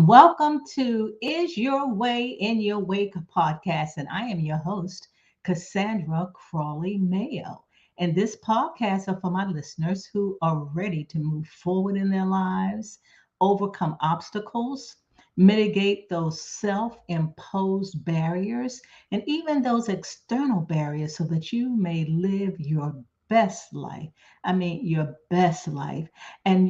Welcome to Is Your Way in Your Wake podcast. And I am your host, Cassandra Crawley Mayo. And this podcast are for my listeners who are ready to move forward in their lives, overcome obstacles, mitigate those self imposed barriers, and even those external barriers so that you may live your best life. I mean, your best life. And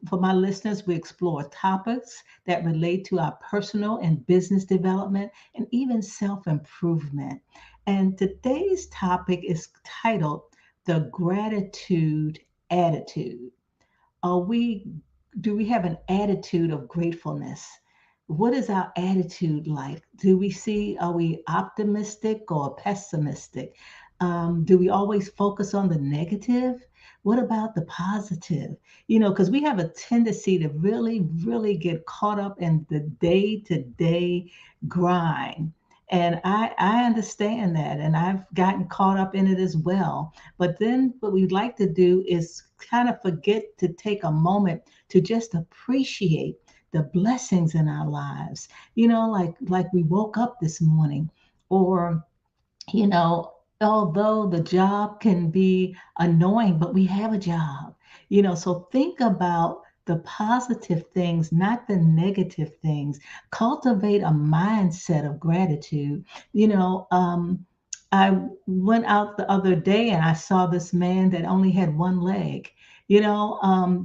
for my listeners, we explore topics that relate to our personal and business development and even self improvement. And today's topic is titled The Gratitude Attitude. Are we, do we have an attitude of gratefulness? What is our attitude like? Are we optimistic or pessimistic? Do we always focus on the negative? What about the positive? Because we have a tendency to really, really get caught up in the day to day grind. And I understand that, and I've gotten caught up in it as well. But then what we'd like to do is kind of forget to take a moment to just appreciate the blessings in our lives. Like we woke up this morning, or although the job can be annoying, but we have a job. So think about the positive things, not the negative things. Cultivate a mindset of gratitude. I went out the other day and I saw this man that only had one leg.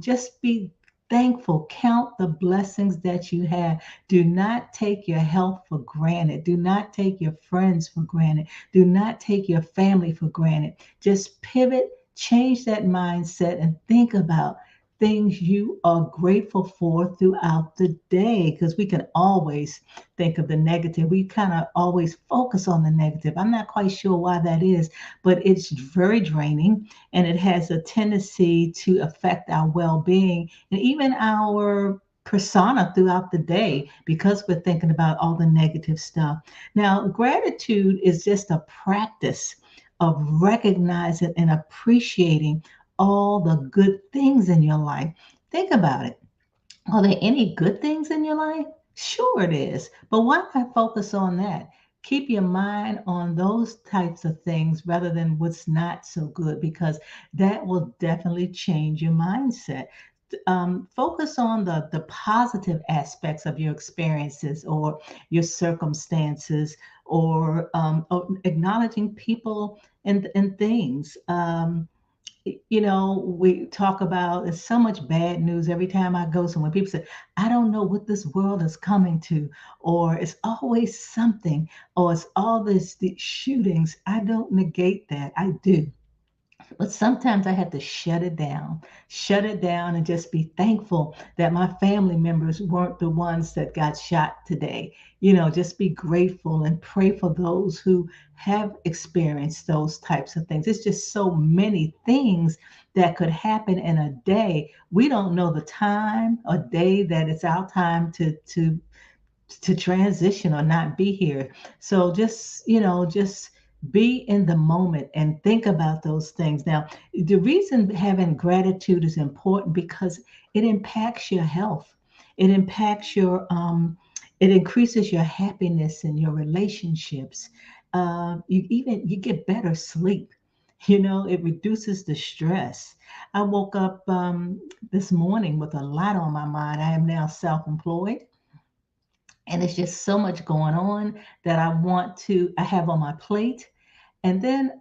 Just be thankful, count the blessings that you have. Do not take your health for granted. Do not take your friends for granted. Do not take your family for granted. Just pivot, change that mindset, and think about things you are grateful for throughout the day, because we can always think of the negative. We kind of always focus on the negative. I'm not quite sure why that is, but it's very draining, and it has a tendency to affect our well-being and even our persona throughout the day, because we're thinking about all the negative stuff. Now, gratitude is just a practice of recognizing and appreciating all the good things in your life. Think about it. Are there any good things in your life? Sure, it is. But why not focus on that? Keep your mind on those types of things rather than what's not so good, because that will definitely change your mindset. Focus on the positive aspects of your experiences or your circumstances, or acknowledging people and things. We talk about, there's so much bad news every time I go somewhere. People say, I don't know what this world is coming to, or it's always something, or it's all these shootings. I don't negate that. I do. But sometimes I have to shut it down, and just be thankful that my family members weren't the ones that got shot today. Just be grateful and pray for those who have experienced those types of things. It's just so many things that could happen in a day. We don't know the time or day that it's our time to transition or not be here. So just be in the moment and think about those things. Now, the reason having gratitude is important because it impacts your health. It impacts it increases your happiness and your relationships. You get better sleep. It reduces the stress. I woke up this morning with a lot on my mind. I am now self-employed, and it's just so much going on that I have on my plate. And then,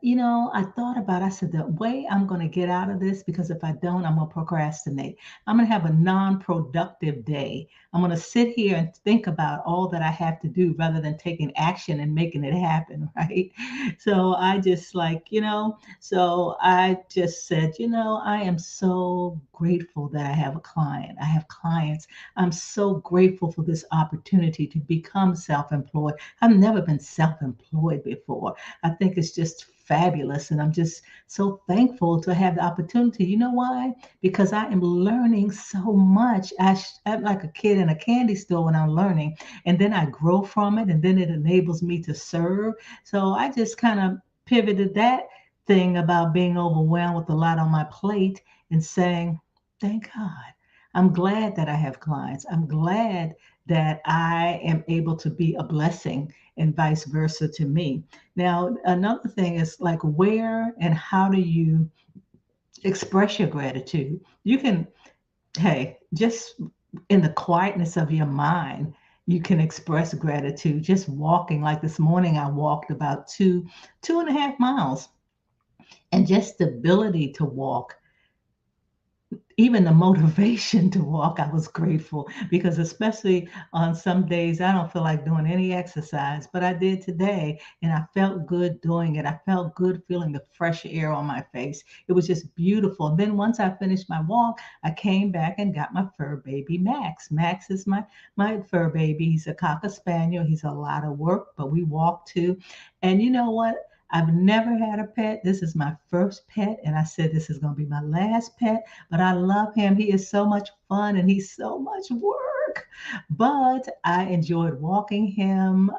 I thought about, I said, the way I'm going to get out of this, because if I don't, I'm going to procrastinate. I'm going to have a non-productive day. I'm going to sit here and think about all that I have to do rather than taking action and making it happen, right? So I just so I just said, I am so grateful that I have a client. I have clients. I'm so grateful for this opportunity to become self-employed. I've never been self-employed before. I think it's just fabulous. And I'm just so thankful to have the opportunity. You know why? Because I am learning so much. I'm like a kid in a candy store when I'm learning, and then I grow from it, and then it enables me to serve. So I just kind of pivoted that thing about being overwhelmed with a lot on my plate and saying, thank God. I'm glad that I have clients. I'm glad that I am able to be a blessing and vice versa to me. Now, another thing is like, where and how do you express your gratitude? You can, hey, just in the quietness of your mind, you can express gratitude. Just walking, like this morning, I walked about 2.5 miles, and just the ability to walk, even the motivation to walk, I was grateful, because especially on some days I don't feel like doing any exercise, but I did today and I felt good doing it. I felt good feeling the fresh air on my face. It was just beautiful. And then once I finished my walk, I came back and got my fur baby Max. Max is my fur baby. He's a cocker spaniel. He's a lot of work, but we walk too. And you know what? I've never had a pet. This is my first pet, and I said this is going to be my last pet, but I love him. He is so much fun and he's so much work. But I enjoyed walking him.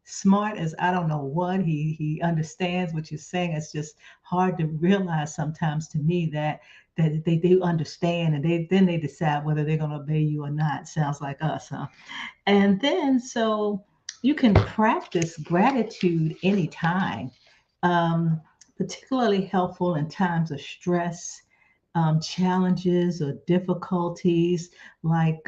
Smart as I don't know what. He understands what you're saying. It's just hard to realize sometimes to me that they do understand, and they decide whether they're going to obey you or not. Sounds like us, huh? And then so you can practice gratitude anytime, um, particularly helpful in times of stress, challenges, or difficulties, like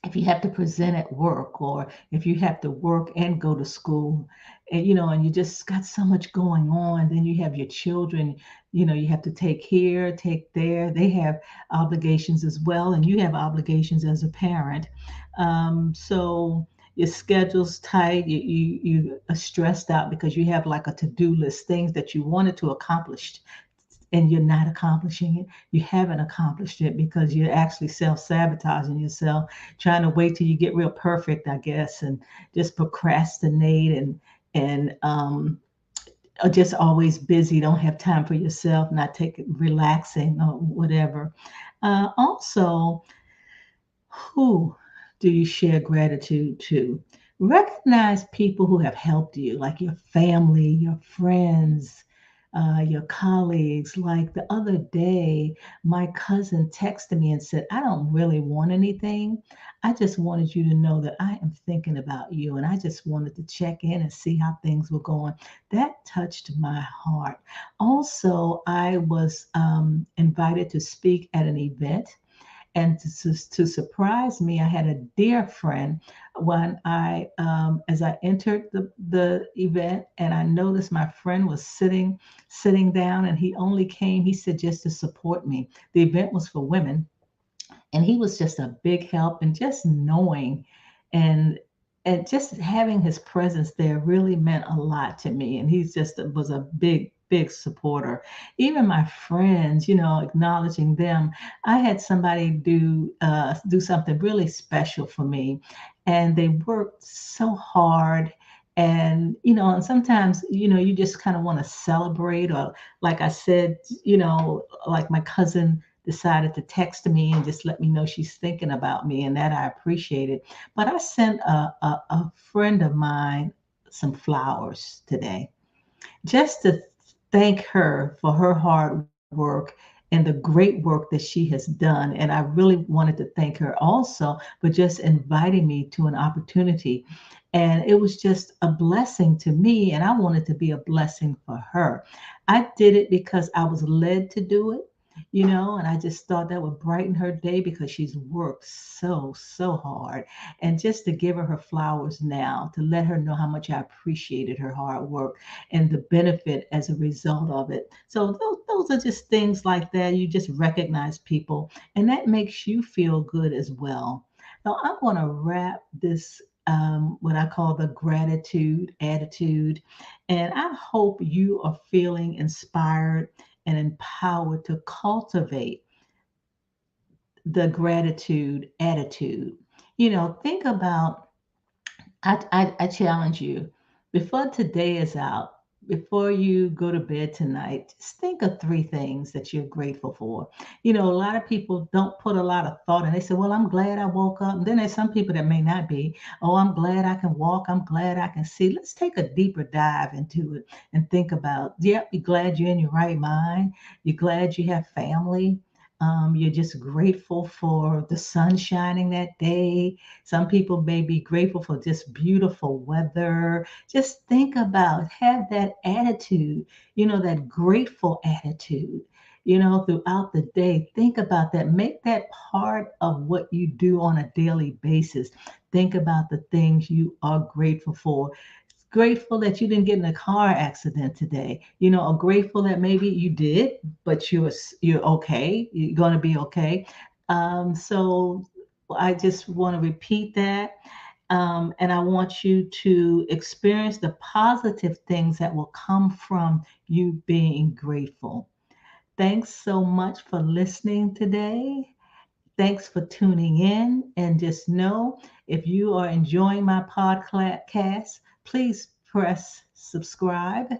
if you have to present at work, or if you have to work and go to school, and and you just got so much going on. Then you have your children, you have to take here, take there. They have obligations as well, and you have obligations as a parent. So your schedule's tight. You are stressed out because you have like a to-do list, things that you wanted to accomplish, and you're not accomplishing it. You haven't accomplished it because you're actually self-sabotaging yourself, trying to wait till you get real perfect, I guess, and just procrastinate, and are just always busy, don't have time for yourself, not taking relaxing or whatever. Also, who do you share gratitude to? Recognize people who have helped you, like your family, your friends, your colleagues. Like the other day, my cousin texted me and said, I don't really want anything. I just wanted you to know that I am thinking about you. And I just wanted to check in and see how things were going. That touched my heart. Also, I was invited to speak at an event, and to surprise me, I had a dear friend when as I entered the event, and I noticed my friend was sitting down, and he only came, he said, just to support me. The event was for women, and he was just a big help, and just knowing and and just having his presence there really meant a lot to me, and he's just was a big supporter. Even my friends, acknowledging them. I had somebody do something really special for me, and they worked so hard. And and sometimes you just kind of want to celebrate, or like I said, like my cousin decided to text me and just let me know she's thinking about me, and that I appreciated. But I sent a friend of mine some flowers today, just to thank her for her hard work and the great work that she has done. And I really wanted to thank her also for just inviting me to an opportunity. And it was just a blessing to me, and I wanted to be a blessing for her. I did it because I was led to do it. And I just thought that would brighten her day because she's worked so hard. And just to give her flowers now, to let her know how much I appreciated her hard work and the benefit as a result of it. So those are just things like that. You just recognize people, and that makes you feel good as well. So I'm going to wrap this. What I call the gratitude attitude. And I hope you are feeling inspired and empowered to cultivate the gratitude attitude. Think about, I challenge you, before today is out, before you go to bed tonight, just think of three things that you're grateful for. A lot of people don't put a lot of thought and they say, well, I'm glad I woke up. And then there's some people that may not be. Oh, I'm glad I can walk. I'm glad I can see. Let's take a deeper dive into it and think about, yep, you're glad you're in your right mind. You're glad you have family. You're just grateful for the sun shining that day. Some people may be grateful for just beautiful weather. Just think about, have that attitude, that grateful attitude, throughout the day. Think about that. Make that part of what you do on a daily basis. Think about the things you are grateful for. Grateful that you didn't get in a car accident today. Or grateful that maybe you did, but you're okay. You're going to be okay. So I just want to repeat that. And I want you to experience the positive things that will come from you being grateful. Thanks so much for listening today. Thanks for tuning in. And just know, if you are enjoying my podcast, please press subscribe.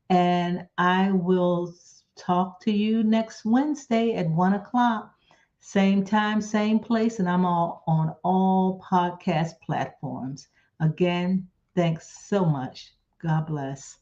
And I will talk to you next Wednesday at 1 o'clock. Same time, same place. And I'm all on all podcast platforms. Again, thanks so much. God bless.